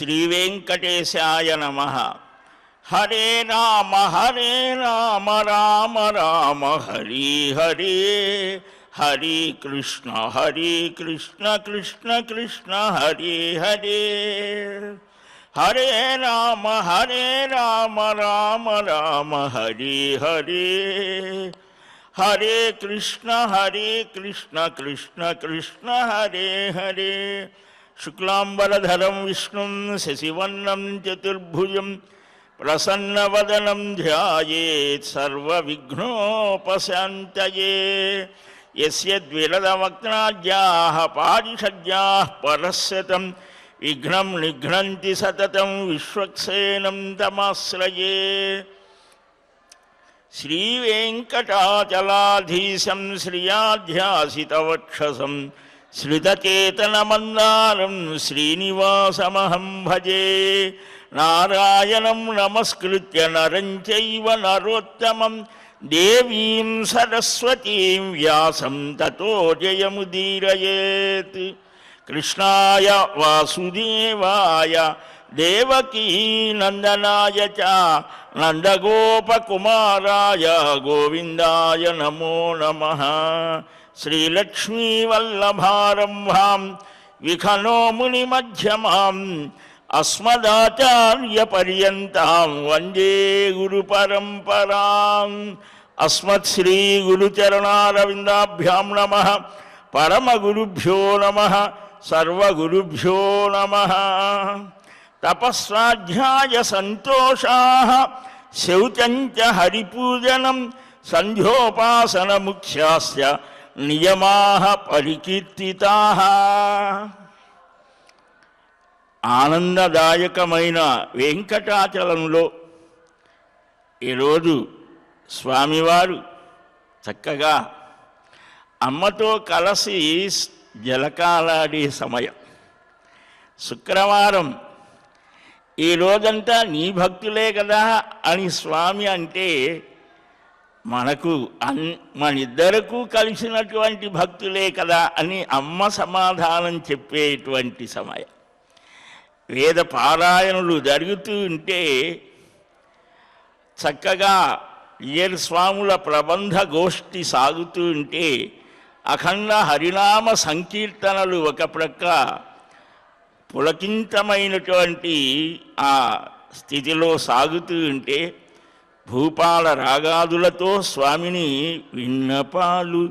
శ్రీవేంకటేశాయ నమః. హరే రామ రామ రామ హరి హరే, హరి కృష్ణ కృష్ణ కృష్ణ హరి హరే. హరే రామ రామ హరి హరే, హరే కృష్ణ కృష్ణ కృష్ణ హరే హరే. శుక్లాంబరధరం విష్ణుం శశివర్ణం చతుర్భుజం ప్రసన్నవదనం ధ్యాయేత్ సర్వవిఘ్నోపశాంతయే. యస్య ద్విరదవక్త్రాజ్యాః పారిషద్యాః పరస్యతం విఘ్నం నిఘ్నంతి సతతం విశ్వక్సేనం తమాశ్రయే. శ్రీవేంకటాచలాధీశం శ్రియాధ్యాసితవక్షసం శ్రితచేతనమందారం శ్రీనివాసమహం భజే. నారాయణం నమస్కృత్య నరం చైవ నరోత్తమం దేవీం సరస్వతీం వ్యాసం తతో జయముదీరయేత్. కృష్ణాయ వాసుదేవాయ దేవకీ నందనాయ చ నందగోపకుమారాయ గోవిందాయ నమో నమః. శ్రీలక్ష్మీవల్లభారంభాం విఖనో మునిమధ్యమాం అస్మదాచార్యపర్యంతాం వందే గురుపరంపరాం. అస్మత్శ్రీగురుచరణారవిందాభ్యాం నమః. పరమగురుభ్యో నమః. సర్వగురుభ్యో నమః. తపస్వాధ్యాయ సంతోషాః శౌచం చ హరిపూజనం సంధ్యోపాసనముఖ్యాస్య నియమాః పరికీర్తితాః. ఆనందదాయకమైన వెంకటాచలంలో ఈరోజు స్వామివారు చక్కగా అమ్మతో కలిసి జలకాలాడే సమయం. శుక్రవారం ఈ రోజంతా నీ భక్తులే కదా అని స్వామి అంటే మనకు మనిద్దరకు కలిసినటువంటి భక్తులే కదా అని అమ్మ సమాధానం చెప్పేటువంటి సమయం. వేద పారాయణలు జరుగుతూ ఉంటే చక్కగా స్వాముల ప్రబంధ గోష్ఠి సాగుతూ ఉంటే అఖండ హరినామ సంకీర్తనలు ఒక ప్రక్క పులకింతమైనటువంటి ఆ స్థితిలో సాగుతూ ఉంటే భూపాల రాగాదులతో స్వామిని విన్నపాలు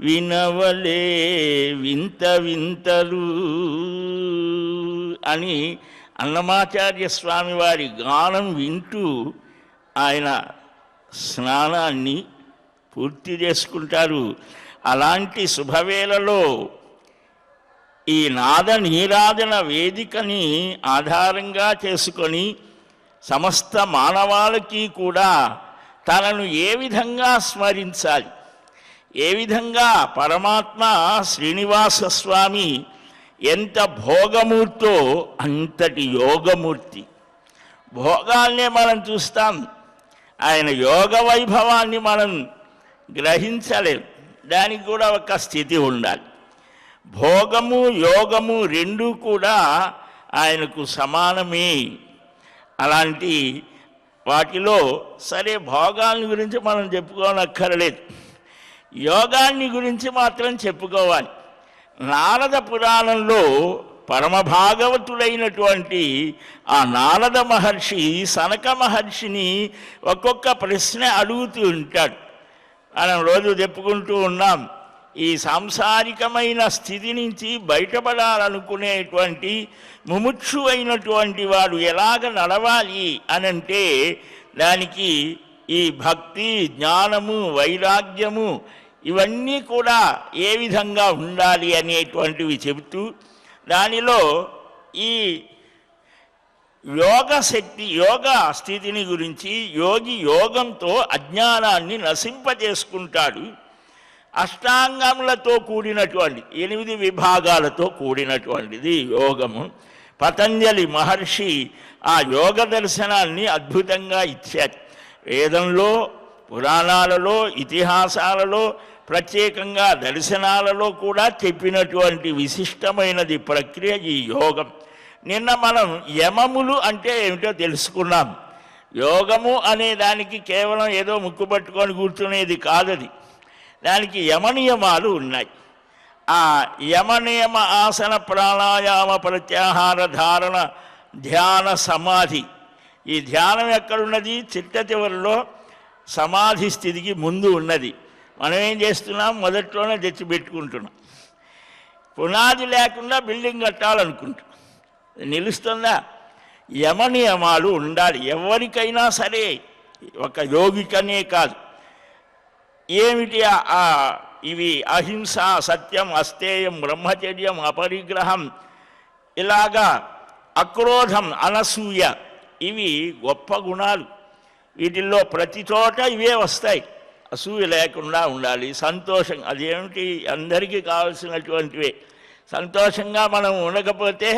వినవలే వింత వింతలు అని అన్నమాచార్య స్వామి వారి గానం వింటూ ఆయన స్నానాన్ని పూర్తి చేసుకుంటారు. అలాంటి శుభవేళలో ఈ నాద నీరాజన వేదికని ఆధారంగా చేసుకొని సమస్త మానవాళికి కూడా తనను ఏ విధంగా స్మరించాలి, ఏ విధంగా పరమాత్మ శ్రీనివాస స్వామి ఎంత భోగమూర్తో అంతటి యోగమూర్తి. భోగాల్నే మనం చూస్తాం, ఆయన యోగ వైభవాన్ని మనం గ్రహించలేం. దానికి కూడా ఒక స్థితి ఉండాలి. భోగము యోగము రెండూ కూడా ఆయనకు సమానమే. అలాంటి వాటిలో సరే భోగాన్ని గురించి మనం చెప్పుకోనక్కర్లేదు, యోగాన్ని గురించి మాత్రం చెప్పుకోవాలి. నారద పురాణంలో పరమభాగవతుడైనటువంటి ఆ నారద మహర్షి సనక మహర్షిని ఒక్కొక్క ప్రశ్న అడుగుతూ ఉంటాడు. మనం రోజు చెప్పుకుంటూ ఉన్నాం, ఈ సాంసారికమైన స్థితి నుంచి బయటపడాలనుకునేటువంటి ముముక్షు అయినటువంటి వాడు ఎలాగ నడవాలి అనంటే దానికి ఈ భక్తి జ్ఞానము వైరాగ్యము ఇవన్నీ కూడా ఏ విధంగా ఉండాలి అనేటువంటివి చెబుతూ దానిలో ఈ యోగ శక్తి యోగ స్థితిని గురించి యోగి యోగంతో అజ్ఞానాన్ని నశింపజేసుకుంటాడు. అష్టాంగములతో కూడినటువంటి 8 విభాగాలతో కూడినటువంటిది యోగము. పతంజలి మహర్షి ఆ యోగ దర్శనాన్ని అద్భుతంగా ఇచ్చారు. వేదంలో పురాణాలలో ఇతిహాసాలలో ప్రత్యేకంగా దర్శనాలలో కూడా చెప్పినటువంటి విశిష్టమైనది ప్రక్రియ ఈ యోగం. నిన్న మనం యమములు అంటే ఏమిటో తెలుసుకున్నాం. యోగము అనే దానికి కేవలం ఏదో ముక్కు పట్టుకొని కూర్చునేది కాదది. దానికి యమనియమాలు ఉన్నాయి. ఆ యమనియమ ఆసన ప్రాణాయామ ప్రత్యాహార ధారణ ధ్యాన సమాధి. ఈ ధ్యానం ఎక్కడున్నది? చిట్ట చివరిలో సమాధి స్థితికి ముందు ఉన్నది. మనం ఏం చేస్తున్నాం? మొదట్లోనే తెచ్చిపెట్టుకుంటున్నాం. పునాది లేకుండా బిల్డింగ్ కట్టాలనుకుంటున్నాం. నిలుస్తుందా? యమనియమాలు ఉండాలి ఎవరికైనా సరే, ఒక యోగికనే కాదు. ఏమిటి ఇవి? అహింస, సత్యం, అస్తేయం, బ్రహ్మచర్యం, అపరిగ్రహం, ఇలాగా అక్రోధం, అనసూయ, ఇవి గొప్ప గుణాలు. వీటిల్లో ప్రతి చోట ఇవే వస్తాయి. అసూయ లేకుండా ఉండాలి. సంతోషం, అదేమిటి? అందరికీ కావాల్సినటువంటివే. సంతోషంగా మనం ఉండకపోతే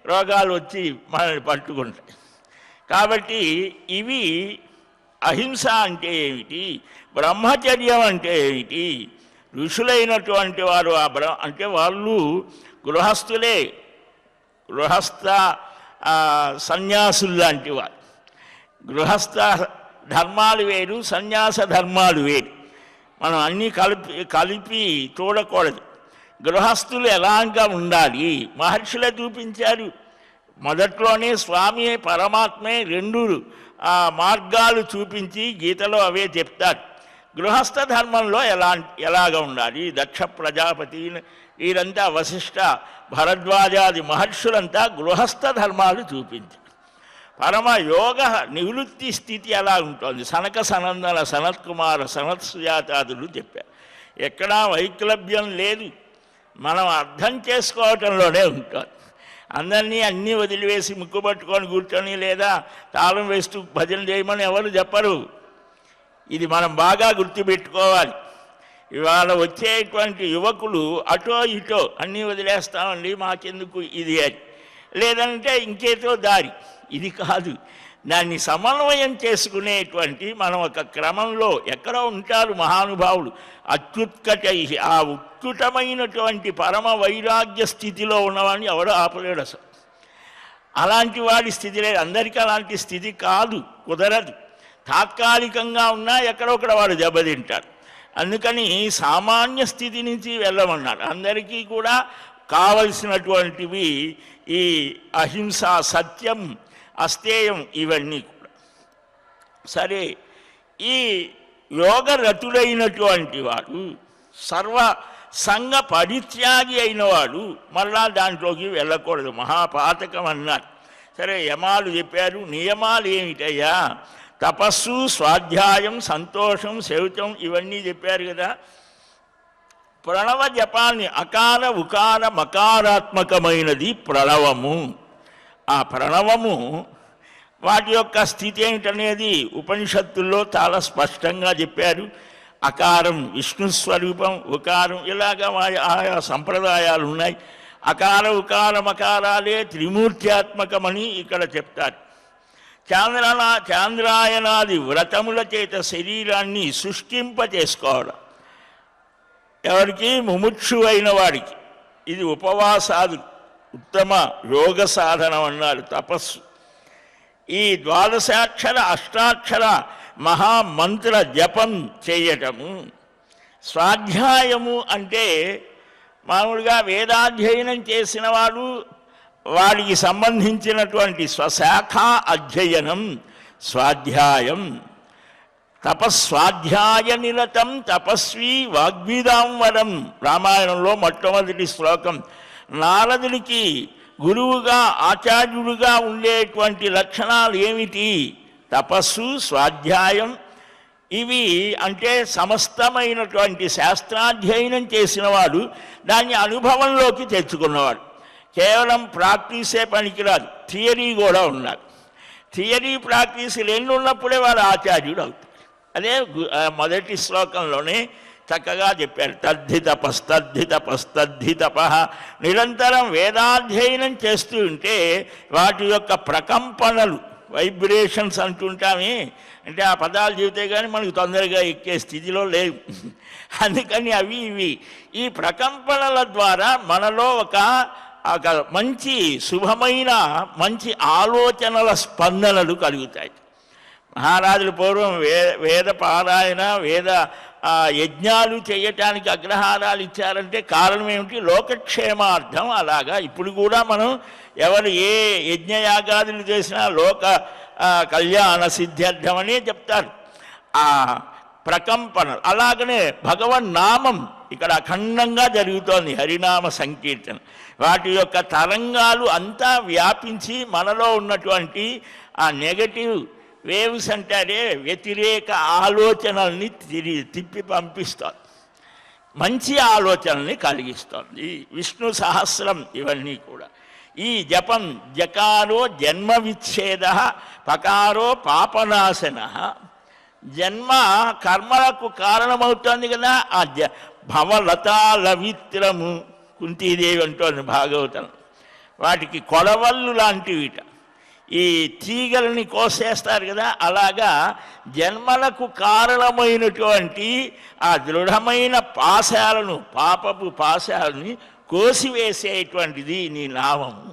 రోగాలు వచ్చి మనల్ని పట్టుకుంటాయి. కాబట్టి ఇవి అహింస అంటే ఏమిటి, బ్రహ్మచర్యం అంటే ఏమిటి? ఋషులైనటువంటి వారు అంటే వాళ్ళు గృహస్థులే, గృహస్థ సన్యాసులు లాంటి వారు. గృహస్థ ధర్మాలు వేరు, సన్యాస ధర్మాలు వేరు. మనం అన్నీ కలిపి చూడకూడదు. గృహస్థులు ఎలాగా ఉండాలి మహర్షులే చూపించారు. మొదట్లోనే స్వామి పరమాత్మే రెండు మార్గాలు చూపించి గీతలో అవే చెప్తారు. గృహస్థ ధర్మంలో ఎలాగ ఉండాలి? దక్ష ప్రజాపతి, వీరంతా వశిష్ఠ, భరద్వాజాది మహర్షులంతా గృహస్థ ధర్మాలు చూపించారు. పరమ యోగ నివృత్తి స్థితి ఎలా ఉంటుంది? సనక సనందన సనత్కుమార సనత్సుజాతాదులు చెప్పారు. ఎక్కడా వైక్లభ్యం లేదు. మనం అర్థం చేసుకోవటంలోనే ఉంటుంది. అందరినీ అన్నీ వదిలివేసి ముక్కు పట్టుకొని కూర్చొని లేదా తాళం వేస్తూ భజన చేయమని ఎవరు చెప్పరు. ఇది మనం బాగా గుర్తుపెట్టుకోవాలి. ఇవాళ వచ్చేటువంటి యువకులు అటో ఇటో అన్నీ వదిలేస్తామండి, మాకెందుకు ఇది అని, లేదంటే ఇంకేదో దారి. ఇది కాదు. దాన్ని సమన్వయం చేసుకునేటువంటి మనం ఒక క్రమంలో ఎక్కడో ఉంటారు మహానుభావులు. అత్యుత్కటై, ఆ ఉత్కటమైనటువంటి పరమ వైరాగ్య స్థితిలో ఉన్నవాడిని ఎవడో ఆపలేడు అసలు. అలాంటి వాడి స్థితి లేదు. అందరికీ అలాంటి స్థితి కాదు, కుదరదు. తాత్కాలికంగా ఉన్నా ఎక్కడొక్కడ వాడు దెబ్బతింటారు. అందుకని సామాన్య స్థితి నుంచి వెళ్ళమన్నారు. అందరికీ కూడా కావలసినటువంటివి ఈ అహింస, సత్యం, అస్తేయం, ఇవన్నీ కూడా. సరే, ఈ యోగరతుడైనటువంటి వాడు, సర్వ సంఘ పరిత్యాగి అయినవాడు మళ్ళా దాంట్లోకి వెళ్ళకూడదు, మహాపాతకం అన్నారు. సరే, యమాలు చెప్పారు. నియమాలు ఏమిటయ్యా? తపస్సు, స్వాధ్యాయం, సంతోషం, శౌచం, ఇవన్నీ చెప్పారు కదా. ప్రణవ జపాన్ని అకార ఉకార మకారాత్మకమైనది ప్రణవము. ఆ ప్రణవము వాటి యొక్క స్థితి ఏమిటనేది ఉపనిషత్తుల్లో చాలా స్పష్టంగా చెప్పారు. అకారం విష్ణు స్వరూపం, ఉకారం, ఇలాగా ఆయా సంప్రదాయాలు ఉన్నాయి. అకార ఉకార మకారాలే త్రిమూర్త్యాత్మకమని ఇక్కడ చెప్తారు. చాంద్రాయనాది వ్రతముల చేత శరీరాన్ని సృష్టింపచేసుకోవడం ఎవరికి? ముముక్షు అయిన వాడికి. ఇది ఉపవాసాలు ఉత్తమ యోగ సాధనం అన్నారు, తపస్సు. ఈ ద్వాదశాక్షర అష్టాక్షర మహామంత్ర జపం చేయటము. స్వాధ్యాయము అంటే మామూలుగా వేదాధ్యయనం చేసిన వాడు, వాడికి సంబంధించినటువంటి స్వశాఖ అధ్యయనం స్వాధ్యాయం. తపస్వాధ్యాయ నిరతం తపస్వి వాగ్విదాంవరం, రామాయణంలో మొట్టమొదటి శ్లోకం. నారదుడికి గురువుగా ఆచార్యుడిగా ఉండేటువంటి లక్షణాలు ఏమిటి? తపస్సు, స్వాధ్యాయం. ఇవి అంటే సమస్తమైనటువంటి శాస్త్రాధ్యయనం చేసినవాడు, దాన్ని అనుభవంలోకి తెచ్చుకున్నవాడు. కేవలం ప్రాక్టీసే పనికిరాదు, థియరీ కూడా ఉండాలి. థియరీ ప్రాక్టీసులు ఎన్ని ఉన్నప్పుడే వాడు ఆచార్యుడు అవుతాడు. అదే మొదటి శ్లోకంలోనే చక్కగా చెప్పారు. తద్ధి తపస్తద్ధి తప. నిరంతరం వేదాధ్యయనం చేస్తూ ఉంటే వాటి యొక్క ప్రకంపనలు, వైబ్రేషన్స్ అంటుంటామే, అంటే ఆ పదాలు చెబితే కానీ మనకు తొందరగా ఎక్కే స్థితిలో లేవు. అందుకని అవి ఇవి ఈ ప్రకంపనల ద్వారా మనలో ఒక ఒక మంచి శుభమైన మంచి ఆలోచనల స్పందనలు కలుగుతాయి. మహారాజులు పూర్వం వేద పారాయణ వేద యజ్ఞాలు చేయటానికి అగ్రహారాలు ఇచ్చారంటే కారణం ఏమిటి? లోకక్షేమార్థం. అలాగా ఇప్పుడు కూడా మనం ఎవరు ఏ యజ్ఞయాగాదులు చేసినా లోక కళ్యాణ సిద్ధ్యర్థం అనే చెప్తారు. ఆ ప్రకంపనలు అలాగనే భగవన్నామం ఇక్కడ అఖండంగా జరుగుతోంది. హరినామ సంకీర్తన వాటి యొక్క తరంగాలు అంతా వ్యాపించి మనలో ఉన్నటువంటి ఆ నెగటివ్ వేవ్స్ అంటారే వ్యతిరేక ఆలోచనల్ని తిప్పి పంపిస్తోంది, మంచి ఆలోచనల్ని కలిగిస్తోంది. విష్ణు సహస్రం ఇవన్నీ కూడా. ఈ జపం జకారో జన్మ విచ్ఛేద పకారో పాపనాశన. జన్మ కర్మలకు కారణమవుతోంది కదా. ఆ భవలతాలవిత్రము కుంతీదేవి అంటోంది భాగవతం. వాటికి కొడవళ్ళు లాంటివిట. ఈ తీగలని కోసేస్తారు కదా, అలాగా జన్మలకు కారణమైనటువంటి ఆ దృఢమైన పాశాలను పాపపు పాశాలని కోసివేసేటువంటిది నీ నామము.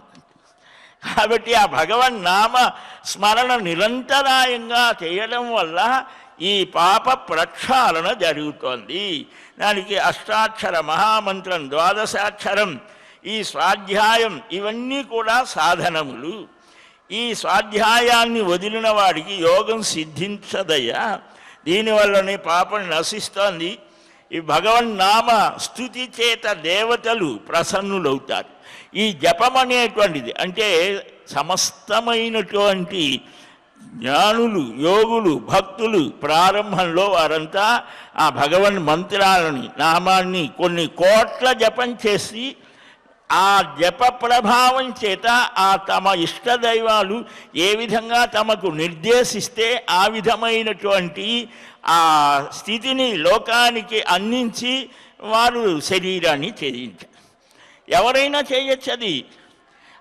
కాబట్టి ఆ భగవన్ నామ స్మరణ నిరంతరాయంగా చేయడం వల్ల ఈ పాప ప్రక్షాళన జరుగుతోంది. దానికి అష్టాక్షర మహామంత్రం, ద్వాదశాక్షరం, ఈ స్వాధ్యాయం ఇవన్నీ కూడా సాధనములు. ఈ స్వాధ్యాయాన్ని వదిలిన వాడికి యోగం సిద్ధించదయ్యా. దీనివల్లనే పాపం నశిస్తోంది. ఈ భగవన్నామ స్తుతి చేత దేవతలు ప్రసన్నులవుతారు. ఈ జపం అనేటువంటిది అంటే సమస్తమైనటువంటి జ్ఞానులు యోగులు భక్తులు ప్రారంభంలో వారంతా ఆ భగవన్ మంత్రాలని నామాన్ని కొన్ని కోట్ల జపం చేసి ఆ జప ప్రభావం చేత ఆ తమ ఇష్టదైవాలు ఏ విధంగా తమకు నిర్దేశిస్తే ఆ విధమైనటువంటి ఆ స్థితిని లోకానికి అందించి వారు శరీరాన్ని త్యజించారు. ఎవరైనా చేయొచ్చు. అది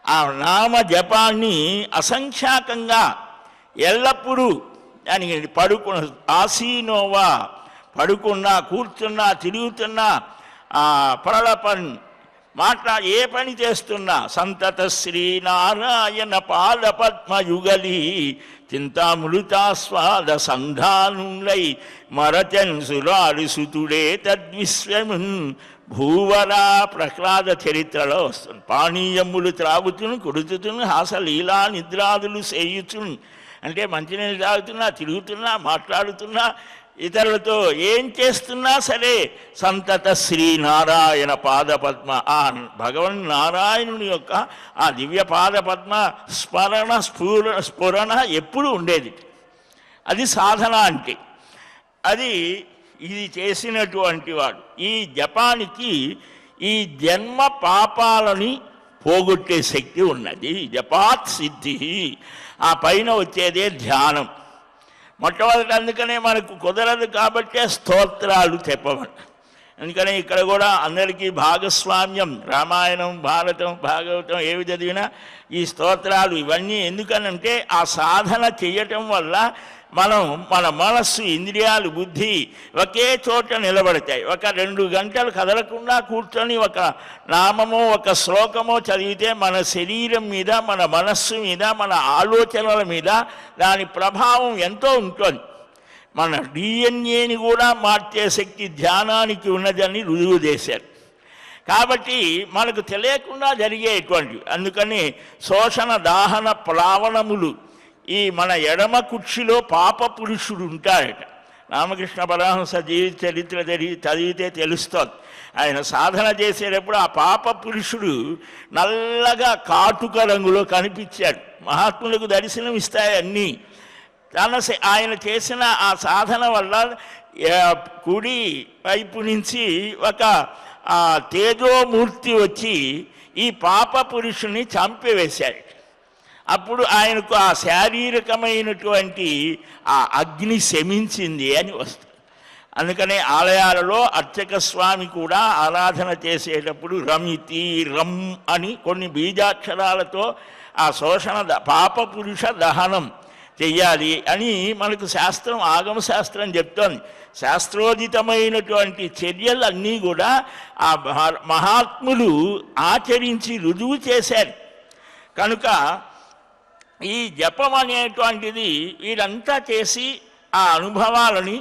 ఆ నామ జపాన్ని అసంఖ్యాకంగా ఎల్లప్పుడూ దానికి ఆసీనోవా పడుకున్నా కూర్చున్నా తిరుగుతున్నా ప్రళపన్ ఏ పని చేస్తున్నా సంతత శ్రీనారాయణ పాద పద్మయుగలి చింతామృతాస్వాద సంధానులై మరచన్ సురారి సుతుడే తద్విశ్వమున్ భూవరా. ప్రహ్లాద చరిత్రలో వస్తుంది. పానీయములు త్రాగుతును కుడుతును హాసలీలా నిద్రాదులు చేయుచును. అంటే మంచినీళ్ళు తాగుతున్నా తిరుగుతున్నా మాట్లాడుతున్నా ఇతరులతో ఏం చేస్తున్నా సరే సంతత శ్రీనారాయణ పాదపద్మ ఆ భగవన్ నారాయణుని యొక్క ఆ దివ్య పాదపద్మ స్మరణ స్ఫురణ ఎప్పుడు ఉండేది. అది సాధన అంటే. అది ఇది చేసినటువంటి వాడు ఈ జపానికి ఈ జన్మ పాపాలని పోగొట్టే శక్తి ఉన్నది. జపాత్ సిద్ధి. ఆ పైన వచ్చేదే ధ్యానం. మొట్టమొదటి అందుకనే మనకు కుదరదు కాబట్టే స్తోత్రాలు చెప్పమంట. అందుకనే ఇక్కడ కూడా అందరికీ భాగస్వామ్యం. రామాయణం భారతం భాగవతం ఏవి చదివినా ఈ స్తోత్రాలు ఇవన్నీ ఎందుకనంటే ఆ సాధన చేయటం వల్ల మనం మన మనస్సు ఇంద్రియాలు బుద్ధి ఒకే చోట నిలబడతాయి. ఒక 2 గంటలు కదలకుండా కూర్చొని ఒక నామమో ఒక శ్లోకమో చదివితే మన శరీరం మీద మన మనస్సు మీద మన ఆలోచనల మీద దాని ప్రభావం ఎంతో ఉంటుంది. మన డిఎన్ఏని కూడా మార్చే శక్తి ధ్యానానికి ఉన్నదని రుజువు చేశారు. కాబట్టి మనకు తెలియకుండా జరిగేటువంటివి. అందుకని శోషణ దాహన ప్లావనములు ఈ మన ఎడమ కుర్చీలో పాప పురుషుడు ఉంటాడట. రామకృష్ణ పరమహంస జీవిత చరిత్ర చదివితే తెలుస్తోంది. ఆయన సాధన చేసేటప్పుడు ఆ పాప పురుషుడు నల్లగా కాటుక రంగులో కనిపించాడు. మహాత్ములకు దర్శనం ఇస్తాయి అన్నీ. ఆయన చేసిన ఆ సాధన వల్ల కుడి వైపు నుంచి ఒక తేజోమూర్తి వచ్చి ఈ పాప పురుషుని చంపివేశాడు. అప్పుడు ఆయనకు ఆ శారీరకమైనటువంటి ఆ అగ్ని శమించింది అని వస్తుంది. అందుకనే ఆలయాలలో అర్చక స్వామి కూడా ఆరాధన చేసేటప్పుడు రమితి రమ్ అని కొన్ని బీజాక్షరాలతో ఆ శోషణ పాప పురుష దహనం చెయ్యాలి అని మనకు శాస్త్రం, ఆగమ శాస్త్రం చెప్తోంది. శాస్త్రోదితమైనటువంటి చర్యలన్నీ కూడా ఆ మహాత్ములు ఆచరించి రుజువు చేశారు. కనుక ఈ జపం అనేటువంటిది వీరంతా చేసి ఆ అనుభవాలని,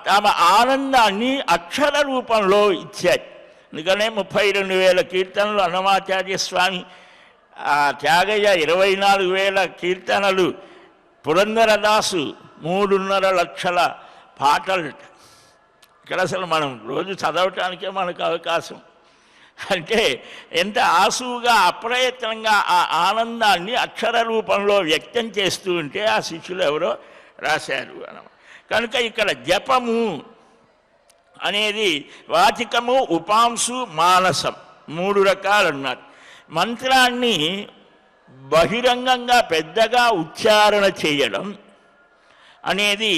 తమ ఆనందాన్ని అక్షర రూపంలో ఇచ్చారు. అందుకనే 32,000 కీర్తనలు అన్నమాచార్య స్వామి, త్యాగయ్య 24,000 కీర్తనలు, పురంధరదాసు 3.5 లక్షల పాటలు. ఇక్కడ అసలు మనం రోజు చదవటానికే మనకు అవకాశం. అంటే ఎంత ఆసువుగా అప్రయత్నంగా ఆ ఆనందాన్ని అక్షర రూపంలో వ్యక్తం చేస్తూ ఉంటే ఆ శిష్యులు ఎవరో రాశారు అన్నమాట. కనుక ఇక్కడ జపము అనేది వాచికము, ఉపాంశు, మానసం 3 రకాలు అన్నారు. మంత్రాన్ని బహిరంగంగా పెద్దగా ఉచ్చారణ చేయడం అనేది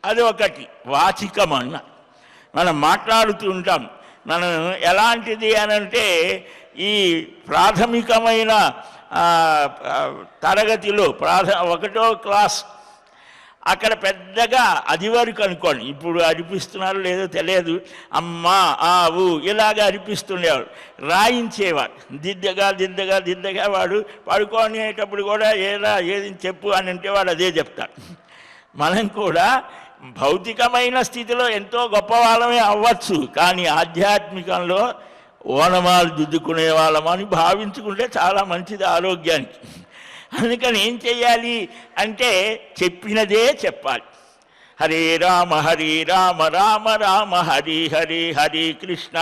అది ఒకటి వాచికం అన్నారు. మనం మాట్లాడుతూ ఉంటాం. మనం ఎలాంటిది అనంటే ఈ ప్రాథమికమైన తరగతిలో 1వ క్లాస్ అక్కడ పెద్దగా అది వరకు అనుకోండి, ఇప్పుడు అరిపిస్తున్నారో లేదో తెలియదు, అమ్మా ఆవు ఇలాగ అరిపిస్తుండేవాడు, రాయించేవాడు. దిద్దగా వాడు పడుకునేటప్పుడు కూడా ఏది చెప్పు అని అంటే వాడు అదే చెప్తాడు. మనం కూడా భౌతికమైన స్థితిలో ఎంతో గొప్ప వాళ్ళమే అవ్వచ్చు, కానీ ఆధ్యాత్మికంలో ఓనమాలు దిద్దుకునే వాళ్ళమని భావించుకుంటే చాలా మంచిది ఆరోగ్యానికి. అందుకని ఏం చెయ్యాలి అంటే చెప్పినదే చెప్పాలి. హరే రామ రామ రామ హరి హరి, హరి కృష్ణ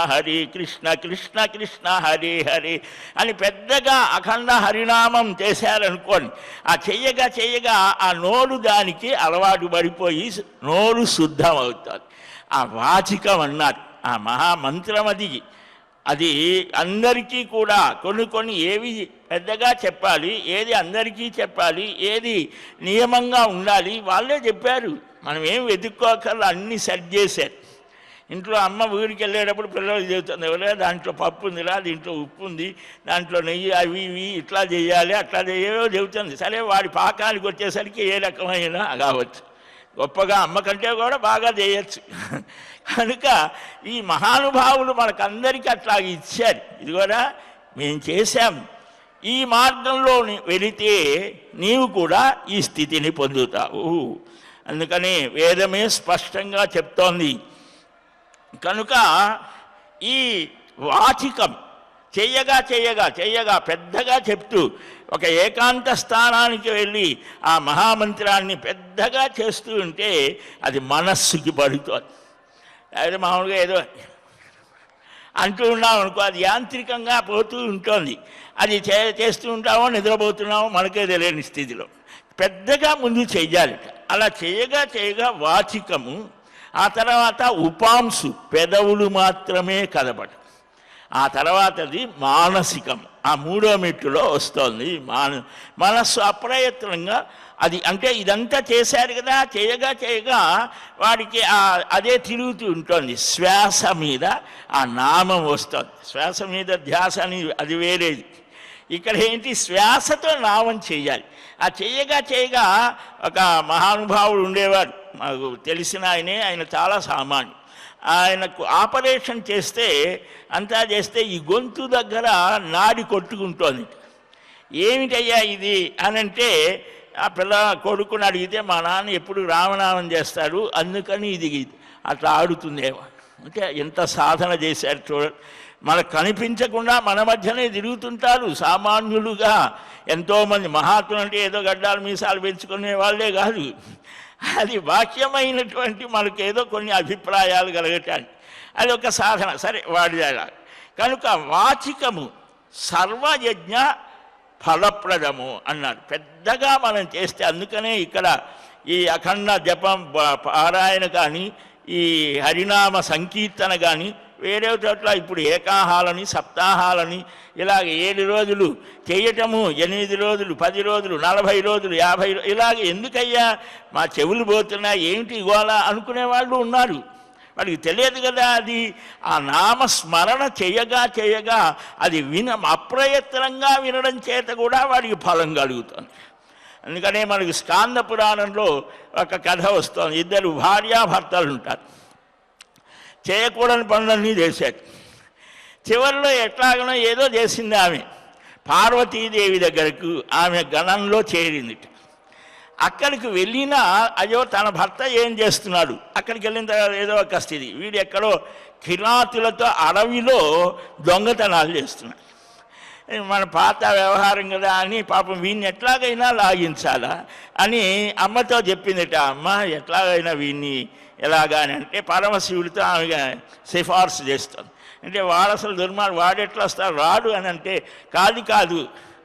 కృష్ణ కృష్ణ హరే హరే అని పెద్దగా అఖండ హరినామం చేశారనుకోండి, ఆ చెయ్యగా ఆ నోరు దానికి అలవాటు పడిపోయి నోరు శుద్ధం అవుతుంది. ఆ వాచికం అన్నారు. ఆ మహామంత్రం అది అందరికీ కూడా కొన్ని ఏవి పెద్దగా చెప్పాలి, ఏది అందరికీ చెప్పాలి, ఏది నియమంగా ఉండాలి వాళ్ళే చెప్పారు. మనం ఏం వెతుక్కోకల్లా అన్నీ సెట్ చేశారు. ఇంట్లో అమ్మ ఊరికి వెళ్ళేటప్పుడు పిల్లలు చెబుతుంది, ఎవరే దాంట్లో పప్పు ఉందిరా, దీంట్లో ఉప్పు ఉంది, దాంట్లో నెయ్యి, అవి ఇవి ఇట్లా చేయాలి అట్లా చేయవో చెబుతుంది. సరే వాడి పాకానికి వచ్చేసరికి ఏ రకమైన కావచ్చు, గొప్పగా అమ్మ కంటే కూడా బాగా చేయొచ్చు. కనుక ఈ మహానుభావులు మనకందరికీ అట్లా ఇచ్చారు. ఇది కూడా మేము చేశాం. ఈ మార్గంలో వెళితే నీవు కూడా ఈ స్థితిని పొందుతావు. అందుకని వేదమే స్పష్టంగా చెప్తోంది. కనుక ఈ వాచికం చెయ్యగా పెద్దగా చెప్తూ ఒక ఏకాంత స్థానానికి వెళ్ళి ఆ మహామంత్రాన్ని పెద్దగా చేస్తూ ఉంటే అది మనస్సుకి పడుతుంది. అయితే మామూలుగా ఏదో అంటూ ఉన్నాం అనుకో, అది యాంత్రికంగా పోతూ ఉంటుంది. అది చేస్తూ ఉంటామో నిద్రపోతున్నామో మనకే తెలియని స్థితిలో పెద్దగా ముందు చెయ్యాలి. అలా చేయగా వాచికము, ఆ తర్వాత ఉపాంశు పెదవులు మాత్రమే కదపడం, ఆ తర్వాతది మానసికం, ఆ 3వ మెట్టులో వస్తుంది. మనస్సు అప్రయత్నంగా అది అంటే ఇదంతా చేశారు కదా, చేయగా వాడికి అదే తిరుగుతూ ఉంటుంది. శ్వాస మీద ఆ నామం వస్తుంది. శ్వాస మీద ధ్యాస అని అది వేరేది. ఇక్కడ ఏంటి, శ్వాసతో నామం చేయాలి. ఆ చేయగా ఒక మహానుభావుడు ఉండేవారు, మాకు తెలిసిన ఆయన చాలా సామాన్యం. ఆయనకు ఆపరేషన్ చేస్తే ఈ గొంతు దగ్గర నాడి కొట్టుకుంటోంది. ఏమిటయ్యా ఇది అనంటే ఆ పిల్ల కొడుకుని అడిగితే మా నాన్న ఎప్పుడు రామనామం చేస్తాడు, అందుకని ఇది అట్లా ఆడుతుందేమో. అంటే ఎంత సాధన చేశారు చూడండి. మనకు కనిపించకుండా మన మధ్యనే తిరుగుతుంటారు సామాన్యులుగా ఎంతోమంది. మహాత్ములు అంటే ఏదో గడ్డాలు మీసాలు పెంచుకునే వాళ్ళే కాదు, అది వాక్యమైనటువంటి మనకు ఏదో కొన్ని అభిప్రాయాలు కలగటానికి అది ఒక సాధన. సరే వాడి కనుక వాచికము సర్వయజ్ఞ ఫలప్రదము అన్నారు. పెద్దగా మనం చేస్తే, అందుకనే ఇక్కడ ఈ అఖండ జపం పారాయణ కానీ ఈ హరినామ సంకీర్తన కానీ వేరే చోట్ల ఇప్పుడు ఏకాహాలని సప్తాహాలని ఇలాగ 7 రోజులు చేయటము, 8 రోజులు, 10 రోజులు, 40 రోజులు, 50 ఇలాగ ఎందుకయ్యా మా చెవులు పోతున్నా ఏమిటి ఇవాళ అనుకునే వాళ్ళు ఉన్నారు. వాడికి తెలియదు కదా. అది ఆ నామస్మరణ చేయగా అది అప్రయత్నంగా వినడం చేత కూడా వాడికి ఫలం కలుగుతుంది. అందుకనే మనకు స్కాంద పురాణంలో ఒక కథ వస్తుంది. ఇద్దరు భార్యాభర్తలు ఉంటారు, చేయకూడని పనులన్నీ చేశారు. చివరిలో ఎట్లాగనో ఏదో చేసింది ఆమె. పార్వతీదేవి దగ్గరకు ఆమె గణంలో చేరింది. అక్కడికి వెళ్ళినా అయ్యో తన భర్త ఏం చేస్తున్నాడు, అక్కడికి వెళ్ళిన తర్వాత ఏదో ఒక స్థితి, వీడు ఎక్కడో కిరాతులతో అడవిలో దొంగతనాలు చేస్తున్నాడు. మన పాత వ్యవహారం కదా అని పాపం వీడిని ఎట్లాగైనా లాగించాలా అని అమ్మతో చెప్పిందిట. అమ్మ ఎట్లాగైనా వీడిని ఎలాగా అని అంటే పరమశివుడితో ఆమె సిఫార్సు చేస్తుంది. అంటే వాడు అసలు దుర్మార్గుడు, వాడు ఎట్లా వస్తాడు రాడు అని అంటే కాదు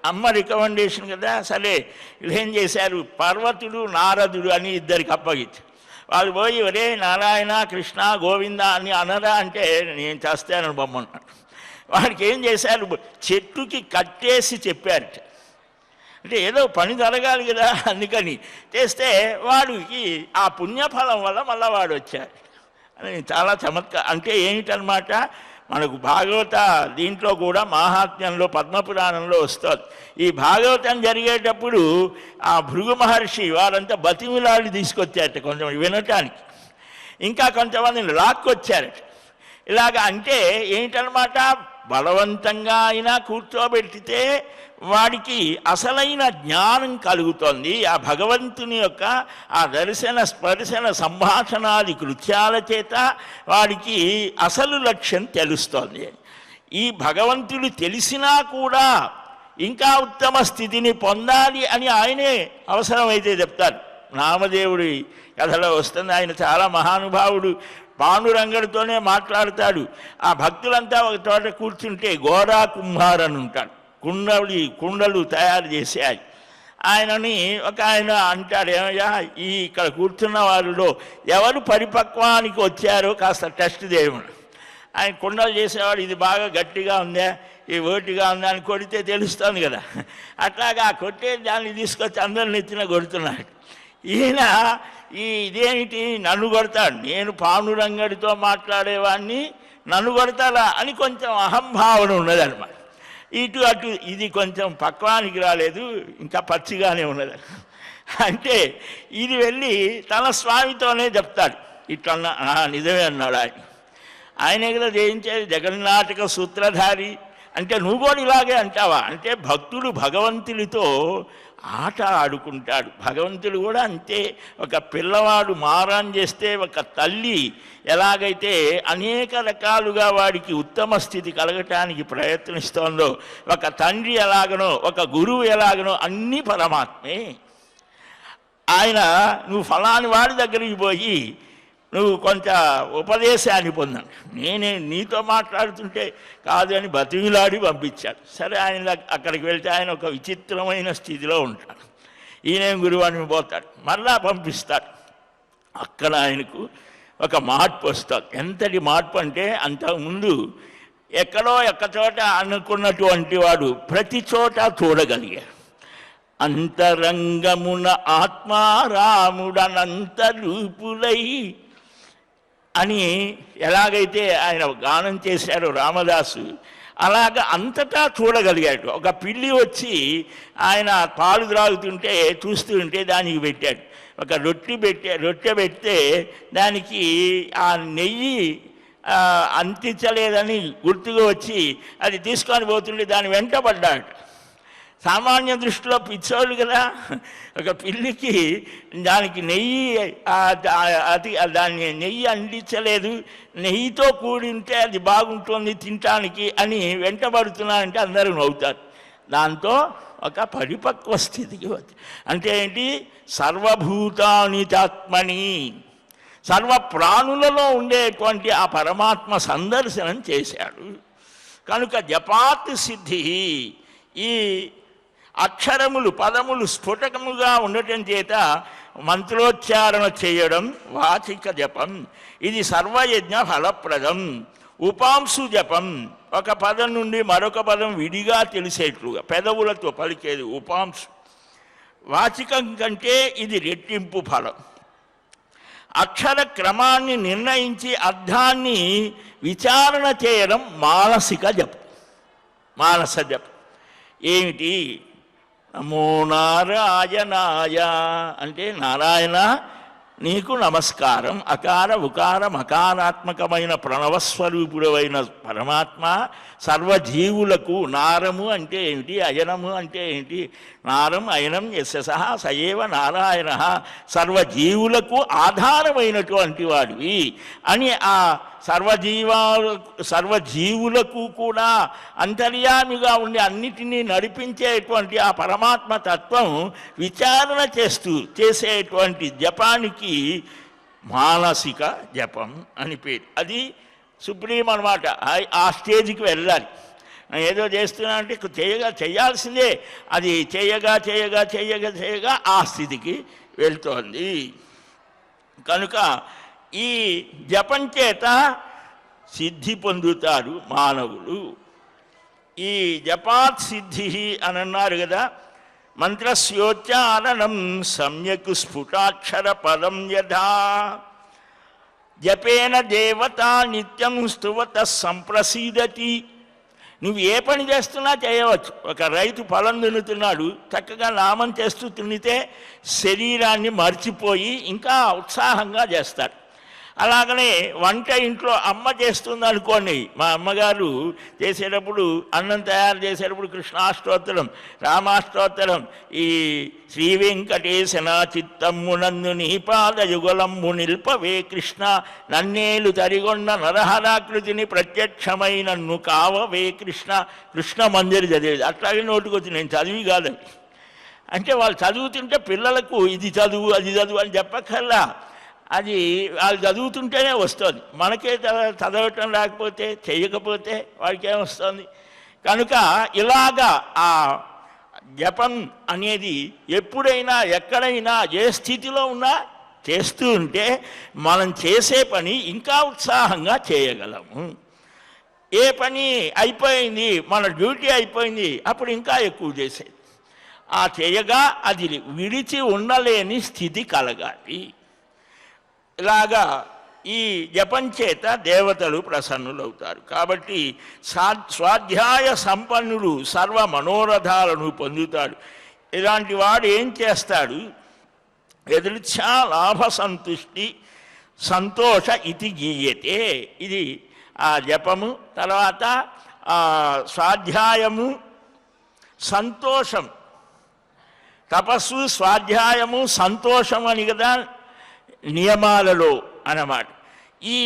అమ్మ రికమెండేషన్ కదా. సరే వీళ్ళేం చేశారు, పర్వతుడు నారదుడు అని ఇద్దరికి అప్పగించారు. వాళ్ళు పోయి ఒరే నారాయణ కృష్ణ గోవింద అని అనరా అంటే నేను చేస్తానని బొమ్మన్నాడు. వాడికి ఏం చేశారు, చెట్టుకి కట్టేసి చెప్పారు. అంటే ఏదో పని జరగాలి కదా అందుకని చేస్తే వాడికి ఆ పుణ్యఫలం వల్ల మళ్ళీ వాడు వచ్చాడు అని చాలా చమత్కారం. అంటే ఏమిటనమాట, మనకు భాగవత దీంట్లో కూడా మహాత్మ్యంలో పద్మపురాణంలో వస్తుంది. ఈ భాగవతం జరిగేటప్పుడు ఆ భృగు మహర్షి వారంతా బతిమిలాడి తీసుకొచ్చారట కొంచెం వినటానికి, ఇంకా కొంతమందిని లాక్కొచ్చారట. ఇలాగ అంటే ఏంటనమాట, బలవంతంగా అయినా కూర్చోబెట్టితే వాడికి అసలైన జ్ఞానం కలుగుతోంది. ఆ భగవంతుని యొక్క ఆ దర్శన స్పర్శన సంభాషణాది కృత్యాల చేత వాడికి అసలు లక్ష్యం తెలుస్తోంది. ఈ భగవంతుడు తెలిసినా కూడా ఇంకా ఉత్తమ స్థితిని పొందాలి అని ఆయనే అవసరమైతే చెప్తారు. నామదేవుడి కథలో వస్తుంది. ఆయన చాలా మహానుభావుడు, పాండురంగడితోనే మాట్లాడతాడు. ఆ భక్తులంతా ఒక చోట కూర్చుంటే గోరా కుమ్మార్ అని ఉంటాడు, కుండలు తయారు చేసేయాలి. ఆయనని ఒక ఆయన అంటాడు, ఏమయ్యా ఈ ఇక్కడ కూర్చున్న వారిలో ఎవరు పరిపక్వానికి వచ్చారో కాస్త టెస్ట్ చేయమని. ఆయన కుండలు చేసేవాడు, ఇది బాగా గట్టిగా ఉందా ఈ ఓటిగా ఉందా అని కొడితే తెలుస్తుంది కదా. అట్లాగా ఆ కొట్టే దాన్ని తీసుకొచ్చి అందరిని ఎత్తిన కొడుతున్నాడు. ఈయన ఇదేమిటి నన్ను కొడతాడు, నేను పాండురంగడితో మాట్లాడేవాడిని నన్ను కొడతాడా అని కొంచెం అహంభావన ఉన్నదన్నమాట. ఇటు అటు ఇది కొంచెం పక్వానికి రాలేదు, ఇంకా పచ్చిగానే ఉన్నది. అంటే ఇది వెళ్ళి తన స్వామితోనే చెప్తాడు. ఇట్లన్నా నిజమే అన్నాడు ఆయన. ఆయనే కదా జయించేది, జగన్నాటక సూత్రధారి. అంటే నువ్వు కూడా ఇలాగే అంటావా అంటే భక్తుడు భగవంతుడితో ఆట ఆడుకుంటాడు. భగవంతుడు కూడా అంతే. ఒక పిల్లవాడు మారాన్ చేస్తే ఒక తల్లి ఎలాగైతే అనేక రకాలుగా వాడికి ఉత్తమ స్థితి కలగటానికి ప్రయత్నిస్తోందో, ఒక తండ్రి ఎలాగనో ఒక గురువు ఎలాగనో అన్నీ పరమాత్మే. ఆయన నువ్వు ఫలాని వాడి దగ్గరికి పోయి నువ్వు కొంత ఉపదేశాన్ని పొందాను, నేనే నీతో మాట్లాడుతుంటే కాదు అని బతిమిలాడి పంపించాడు. సరే ఆయన అక్కడికి వెళ్తే ఆయన ఒక విచిత్రమైన స్థితిలో ఉంటాడు. ఈయనేం గురువాడిని పోతాడు, మరలా పంపిస్తాడు. అక్కడ ఆయనకు ఒక మార్పు వస్తుంది. ఎంతటి మార్పు అంటే అంతకుముందు ఎక్కడో చోట అనుకున్నటువంటి వాడు ప్రతి చోట చూడగలిగాడు. అంతరంగమున ఆత్మారాముడనంత రూపులై అని ఎలాగైతే ఆయన గానం చేశారో రామదాసు, అలాగ అంతటా చూడగలిగాడు. ఒక పిల్లి వచ్చి ఆయన పాలు త్రాగుతుంటే చూస్తూ ఉంటే దానికి పెట్టాడు. ఒక రొట్టె పెడితే దానికి ఆ నెయ్యి అంటించలేదని గుర్తుగా వచ్చి అది తీసుకొని పోతుంటే దాని వెంటబడ్డాడు. సామాన్య దృష్టిలో పిచ్చోళ్ళు కదా, ఒక పిల్లికి దానికి దాన్ని నెయ్యి అందించలేదు, నెయ్యితో కూడి ఉంటే అది బాగుంటుంది తినటానికి అని వెంటబడుతున్నారంటే అందరూ నవ్వుతారు. దాంతో ఒక పరిపక్వ స్థితికి వచ్చి అంటే ఏంటి, సర్వభూతాని చాత్మని, సర్వ ప్రాణులలో ఉండేటువంటి ఆ పరమాత్మ సందర్శనం చేశాడు. కనుక జపాత్ సిద్ధి, ఈ అక్షరములు పదములు స్ఫుటకముగా ఉండటం చేత మంత్రోచ్చారణ చేయడం వాచిక జపం, ఇది సర్వయజ్ఞ ఫలప్రదం. ఉపాంశు జపం, ఒక పదం నుండి మరొక పదం విడిగా తెలిసేట్లుగా పెదవులతో పలికేది ఉపాంశు. వాచికం కంటే ఇది రెట్టింపు ఫలం. అక్షర క్రమాన్ని నిర్ణయించి అర్థాన్ని విచారణ చేయడం మానసిక జపం. మానస జపం ఏమిటి, నమో నారాయణాయ అంటే నారాయణ నీకు నమస్కారం. అకార ఉకార మకారాత్మకమైన ప్రణవస్వరూపుడైన పరమాత్మ సర్వజీవులకు నారము అంటే ఏమిటి, అయనము అంటే ఏమిటి? నారం అయనం యశస సయేవ నారాయణ సర్వజీవులకు ఆధారమైనటువంటి వాడివి అని ఆ సర్వజీవులకు కూడా అంతర్యామిగా ఉండి అన్నిటినీ నడిపించేటువంటి ఆ పరమాత్మ తత్వం విచారణ చేసేటువంటి జపానికి మానసిక జపం అని పేరు. అది సుప్రీం అన్నమాట. ఆ స్టేజ్కి వెళ్ళాలి. ఏదో చేస్తున్నా అంటే చేయాల్సిందే. అది చేయగా ఆ స్థితికి వెళ్తోంది. కనుక ఈ జపం చేత సిద్ధి పొందుతారు మానవులు. ఈ జపాత్ సిద్ధి అని అన్నారు కదా. మంత్రస్యోచ్చారణం సమ్యక్ స్ఫుటాక్షర పదం యథా జపేన దేవత నిత్యం స్తువత సంప్రసీదతి. నువ్వు ఏ పని చేస్తున్నా చేయవచ్చు. ఒక రైతు పొలం దున్నుతున్నాడు, చక్కగా నామం చేస్తూ తున్నితే శరీరాన్ని మర్చిపోయి ఇంకా ఉత్సాహంగా చేస్తాడు. అలాగనే వంట ఇంట్లో అమ్మ చేస్తుంది అనుకోండి. మా అమ్మగారు చేసేటప్పుడు అన్నం తయారు చేసేటప్పుడు కృష్ణాష్టోత్తరం, రామాష్టోత్తరం, ఈ శ్రీ వెంకటేశన చిత్తమ్మునందు నీ పాదయుగలమ్ము నిల్పవే కృష్ణ నన్నేలు తరిగొన్న నరహరాకృతిని ప్రత్యక్షమై నన్ను కావవే కృష్ణ కృష్ణ మంజరి చదివేది. అట్లాగే నోటుకొచ్చి నేను చదివి కాదని. అంటే వాళ్ళు చదువుతుంటే పిల్లలకు ఇది చదువు అది చదువు అని చెప్పక్కర్లా. అది వాళ్ళు చదువుతుంటేనే వస్తుంది. మనకే చదవటం రాకపోతే చేయకపోతే వాడికి ఏమొస్తుంది? కనుక ఇలాగా ఆ జపం అనేది ఎప్పుడైనా ఎక్కడైనా ఏ స్థితిలో ఉన్నా చేస్తూ ఉంటే మనం చేసే పని ఇంకా ఉత్సాహంగా చేయగలము. ఏ పని అయిపోయింది, మన డ్యూటీ అయిపోయింది, అప్పుడు ఇంకా ఎక్కువ చేసేది. ఆ చేయగా అది విడిచి ఉండలేని స్థితి కలగాలి. ఇలాగా ఈ జపం చేత దేవతలు ప్రసన్నులవుతారు. కాబట్టి స్వాధ్యాయ సంపన్నుడు సర్వ మనోరథాలను పొందుతాడు. ఇలాంటి వాడు ఏం చేస్తాడు? యదృచ్ఛా లాభ సంతుష్టి సంతోష ఇతి గీయతే. ఇది ఆ జపము. తర్వాత స్వాధ్యాయము, సంతోషం. తపస్సు, స్వాధ్యాయము, సంతోషం అని కదా నియమాలలో అన్నమాట. ఈ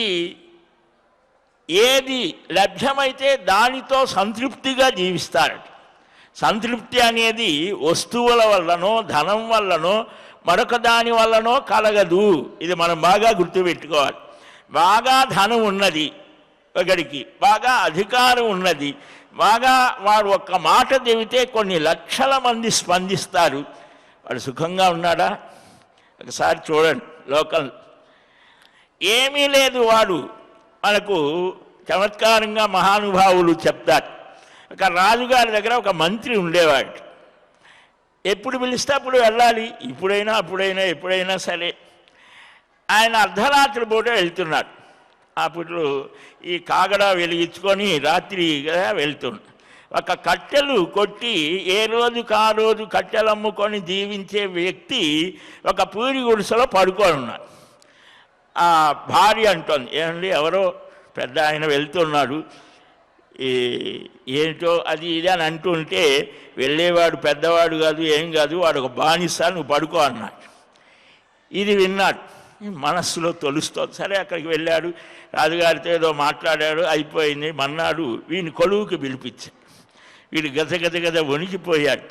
ఏది లభ్యమైతే దానితో సంతృప్తిగా జీవిస్తారట. సంతృప్తి అనేది వస్తువుల వల్లనో ధనం వల్లనో మరొక దాని వల్లనో కలగదు. ఇది మనం బాగా గుర్తుపెట్టుకోవాలి. బాగా ధనం ఉన్నది ఒకడికి, బాగా అధికారం ఉన్నది, బాగా వాడు ఒక్క మాట చెబితే కొన్ని లక్షల మంది స్పందిస్తారు. వాడు సుఖంగా ఉన్నాడా? ఒకసారి చూడండి. లోకల్ ఏమీ లేదు. వాడు మనకు చమత్కారంగా మహానుభావులు చెప్తారు. ఒక రాజుగారి దగ్గర ఒక మంత్రి ఉండేవాడు. ఎప్పుడు పిలిస్తే అప్పుడు వెళ్ళాలి. ఎప్పుడైనా సరే. ఆయన అర్ధరాత్రి పూట వెళ్తున్నాడు. అప్పుడు ఈ కాగడా వెలిగించుకొని రాత్రి వెళ్తున్నాడు. ఒక కట్టెలు కొట్టి ఏ రోజుకు ఆ రోజు కట్టెలు అమ్ముకొని జీవించే వ్యక్తి ఒక పూరి గుడిసెలో పడుకొని ఉన్నాడు. ఆ భార్య అంటోంది, ఏమండి ఎవరో పెద్ద ఆయన వెళ్తున్నాడు, ఏంటో అది ఇది అని అంటుంటే, వెళ్ళేవాడు పెద్దవాడు కాదు, ఏం కాదు, వాడు ఒక బానిస, నువ్వు పడుకో అన్నాడు. ఇది విన్నాడు. మనస్సులో తొలుస్తోంది. సరే అక్కడికి వెళ్ళాడు. రాజుగారితో ఏదో మాట్లాడాడు, అయిపోయింది. మన్నాడు వీని కొలువుకి పిలిపించాడు. వీడు గద వణికిపోయాడు.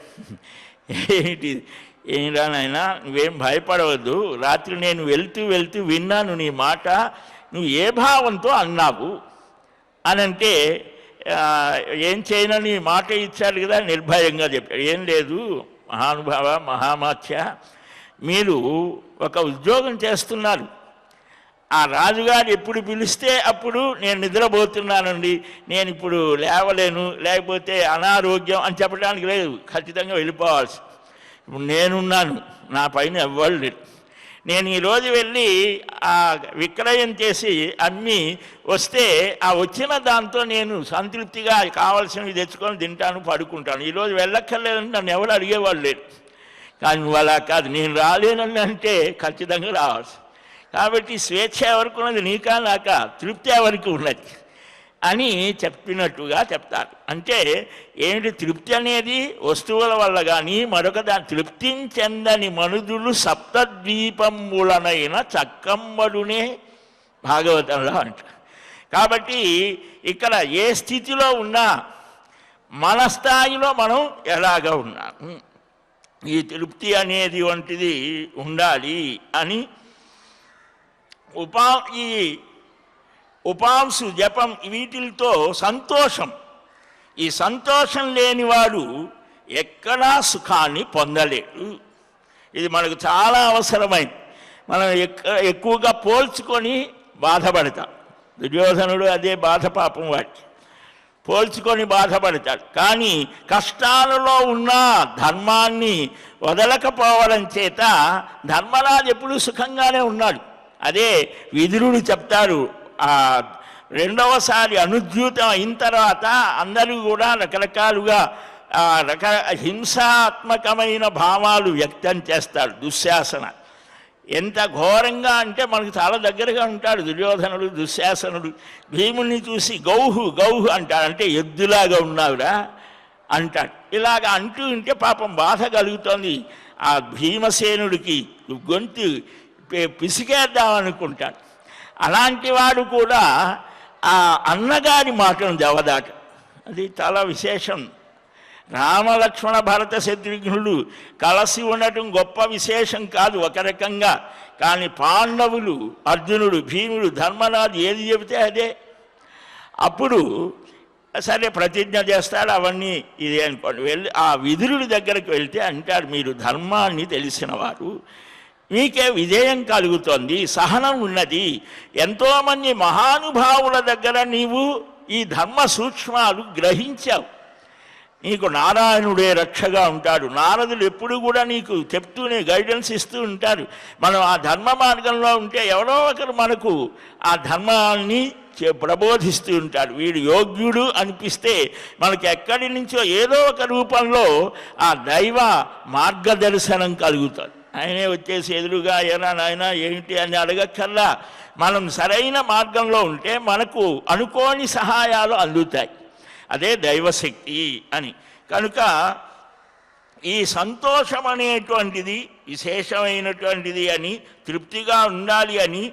ఏం రానైనా నువ్వేం భయపడవద్దు, రాత్రి నేను వెళ్తూ విన్నాను నీ మాట, నువ్వు ఏ భావంతో అన్నావు అనంటే ఏం చేయనని మాట ఇచ్చాడు కదా, నిర్భయంగా చెప్పాడు. ఏం లేదు మహానుభావ మహామాత్య, మీరు ఒక ఉద్యోగం చేస్తున్నారు. ఆ రాజుగారు ఎప్పుడు పిలిస్తే అప్పుడు నేను నిద్రపోతున్నానండి, నేను ఇప్పుడు లేవలేను, లేకపోతే అనారోగ్యం అని చెప్పడానికి లేదు, ఖచ్చితంగా వెళ్ళిపోవాల్సి. ఇప్పుడు నేనున్నాను, నా పైన ఎవ్వరు లేరు. నేను ఈరోజు వెళ్ళి ఆ విక్రయం చేసి అమ్మి వస్తే ఆ వచ్చిన దాంతో నేను సంతృప్తిగా కావాల్సినవి తెచ్చుకొని తింటాను, పడుకుంటాను. ఈరోజు వెళ్ళక్కర్లేదని నన్ను ఎవరు అడిగేవాళ్ళు లేరు. కానీ నువ్వు అలా కాదు, నేను రాలేనని అంటే ఖచ్చితంగా రావాల్సి. కాబట్టి స్వేచ్ఛ ఎవరికి ఉన్నది, నీకా నాకా, తృప్తి ఎవరికి ఉన్నది అని చెప్పినట్టుగా చెప్తారు. అంటే ఏమిటి తృప్తి అనేది? వస్తువుల వల్ల కానీ మరొక దాని తృప్తించెందని మనుదులు సప్తద్వీపములనైన చక్కమ్మడునే భాగవతంలో అంటారు. కాబట్టి ఇక్కడ ఏ స్థితిలో ఉన్నా మన స్థాయిలో మనం ఎలాగ ఉన్నాము, ఈ తృప్తి అనేది వంటిది ఉండాలి అని ఈ ఉపాంశు జపం వీటితో సంతోషం, ఈ సంతోషం లేనివాడు ఎక్కడా సుఖాన్ని పొందలేడు. ఇది మనకు చాలా అవసరమైంది. మనం ఎక్కువగా పోల్చుకొని బాధపడతాం. దుర్యోధనుడు అదే బాధ పాపం వాడికి, పోల్చుకొని బాధపడతాడు. కానీ కష్టాలలో ఉన్న ధర్మాన్ని వదలకపోవడం చేత ధర్మరాజు ఎప్పుడూ సుఖంగానే ఉన్నాడు. అదే విదురుడు చెప్తారు. రెండవసారి అనుద్యూతం అయిన తర్వాత అందరూ కూడా రకరకాలుగా హింసాత్మకమైన భావాలు వ్యక్తం చేస్తాడు దుశ్శాసన. ఎంత ఘోరంగా అంటే మనకు చాలా దగ్గరగా ఉంటాడు దుర్యోధనుడు, దుశ్శాసనుడు. భీముని చూసి గౌహు గౌహు అంటాడు, అంటే ఎద్దులాగా ఉన్నావురా అంటాడు. ఇలాగ అంటూ ఉంటే పాపం బాధ కలుగుతోంది ఆ భీమసేనుడికి. గొంతు పిసికేద్దామనుకుంటాడు. అలాంటి వాడు కూడా ఆ అన్నగారి మాటను దెవదాట. అది చాలా విశేషం. రామలక్ష్మణ భరత శత్రుఘ్నుడు కలిసి ఉండటం గొప్ప విశేషం కాదు ఒక రకంగా. కానీ పాండవులు, అర్జునుడు, భీముడు, ధర్మరాజు ఏది చెబితే అదే. అప్పుడు సరే ప్రతిజ్ఞ చేస్తాడు, అవన్నీ ఇదే అనుకోండి. వెళ్ళి ఆ విదురుడి దగ్గరికి వెళ్తే అంటాడు, మీరు ధర్మాన్ని తెలిసిన వారు, మీకే విజయం కలుగుతోంది, సహనం ఉన్నది. ఎంతోమంది మహానుభావుల దగ్గర నీవు ఈ ధర్మ సూక్ష్మాలు గ్రహించావు. నీకు నారాయణుడే రక్షగా ఉంటాడు. నారదులు ఎప్పుడు కూడా నీకు చెప్తూనే గైడెన్స్ ఇస్తూ ఉంటారు. మనం ఆ ధర్మ మార్గంలో ఉంటే ఎవరో ఒకరు మనకు ఆ ధర్మాన్ని ప్రబోధిస్తూ ఉంటాడు. వీడు యోగ్యుడు అనిపిస్తే మనకి ఎక్కడి నుంచో ఏదో ఒక రూపంలో ఆ దైవ మార్గదర్శనం కలుగుతుంది. ఆయనే వచ్చేసి ఎదురుగా ఏనా నాయన ఏంటి అని అడగక్కర్లా. మనం సరైన మార్గంలో ఉంటే మనకు అనుకోని సహాయాలు అందుతాయి. అదే దైవశక్తి అని. కనుక ఈ సంతోషం అనేటువంటిది విశేషమైనటువంటిది అని, తృప్తిగా ఉండాలి అని,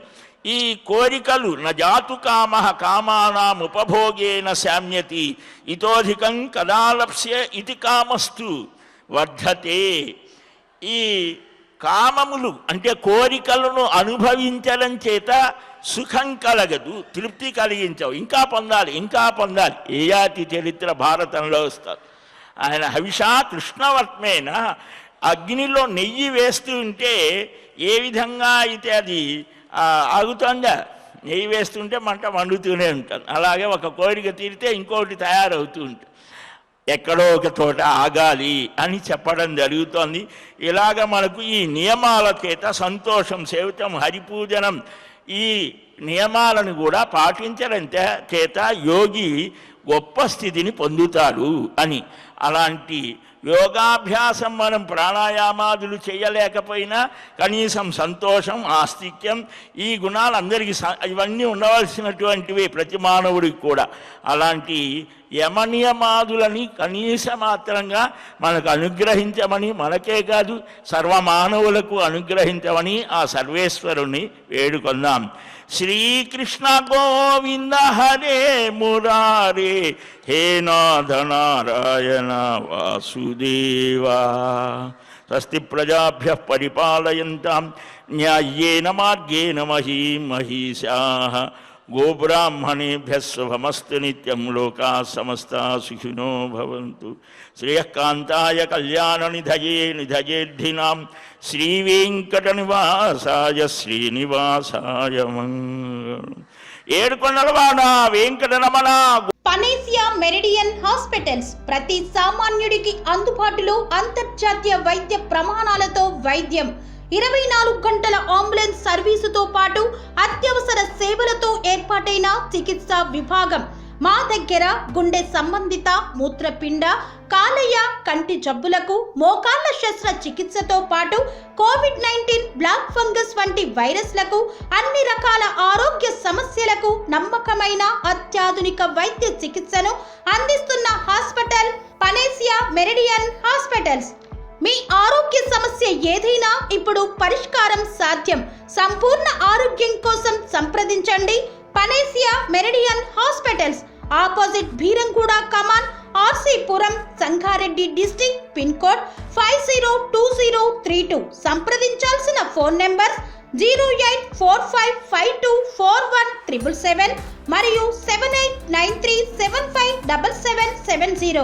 ఈ కోరికలు నజాతు కామ కామానాం ఉపభోగేన శామ్యతి ఇతోధికం కదాలప్స్య ఇది కామస్తు వర్ధతే. ఈ కామములు అంటే కోరికలను అనుభవించడం చేత సుఖం కలగదు, తృప్తి కలిగించవు. ఇంకా పొందాలి, ఇంకా పొందాలి. ఏయాతి చరిత్ర భారతంలో వస్తారు. ఆయన హవిషా కృష్ణవర్త్మేన అగ్నిలో నెయ్యి వేస్తూ ఉంటే ఏ విధంగా అయితే అది ఆగుతుందా, నెయ్యి వేస్తుంటే మంట మండుతూనే ఉంటుంది. అలాగే ఒక కోరిక తీరితే ఇంకొకటి తయారవుతూ ఉంటుంది. ఎక్కడో ఒక చోట ఆగాలి అని చెప్పడం జరుగుతోంది. ఇలాగ మనకు ఈ నియమాల చేత సంతోషం, సేవితం, హరిపూజనం, ఈ నియమాలను కూడా పాటించడం చేత యోగి గొప్ప స్థితిని పొందుతాడు అని. అలాంటి యోగాభ్యాసం మనం ప్రాణాయామాదులు చేయలేకపోయినా కనీసం సంతోషం, ఆస్తిక్యం, ఈ గుణాలు అందరికీ ఇవన్నీ ఉండవలసినటువంటివి ప్రతి మానవుడికి కూడా. అలాంటి యమనియమాదులని కనీస మాత్రంగా మనకు అనుగ్రహించమని, మనకే కాదు సర్వమానవులకు అనుగ్రహించమని ఆ సర్వేశ్వరుని వేడుకొందాం. శ్రీకృష్ణ గోవింద హరే మురారే హే నాథ నారాయణ వాసుదేవా. స్వస్తి ప్రజాభ్యః పరిపాలయంతాం న్యాయేన మార్గేణ మహీశాః. గోబ్రాహ్మణేభ్యः శుభమస్తు నిత్యం. లోకాः సమస్తాः సుఖినో భవంతు. శ్రేయఃకాంతాయ కళ్యాణనిధయే నిధయేర్థినాం శ్రీవేంకటనివాసాయ శ్రీనివాసాయ మంగళం. ఏడుకొండలవాడ వెంకటరమణ. పనేసియా మెరిడియన్ హాస్పిటల్స్ ప్రతి సామాన్యుడికి అందుబాటులో అంతర్జాతీయ వైద్య ప్రమాణాలతో వైద్యం. 24 గంటల అంబులెన్స్ సర్వీసుతో పాటు అత్యవసర సేవలతో ఏర్పాటైన చికిత్సా విభాగం. మా దగ్గర గుండె సంబంధిత, మూత్రపిండ, కాలేయ, కంటి జబ్బులకు, మోకాళ్ల శస్త్ర చికిత్సతో పాటు కోవిడ్-19, బ్లాక్ ఫంగస్ వంటి వైరస్లకు, అన్ని రకాల ఆరోగ్య సమస్యలకు నమ్మకమైన అత్యాధునిక వైద్య చికిత్సను అందిస్తున్న హాస్పిటల్ పనేసియా మెరిడియన్ హాస్పిటల్స్. మీ ఆరోగ్య సమస్య ఏదైనా ఇప్పుడు పరిష్కారం సాధ్యం. సంపూర్ణ ఆరోగ్యం కోసం సంప్రదించండి Panacea Meridian hospitals, opposite Bheeramguda Kaman, RC Puram, Sangareddy district, pin code 502032. సంప్రదించాల్సిన ఫోన్ నెంబర్ 0845524177 మరియు 7893757770.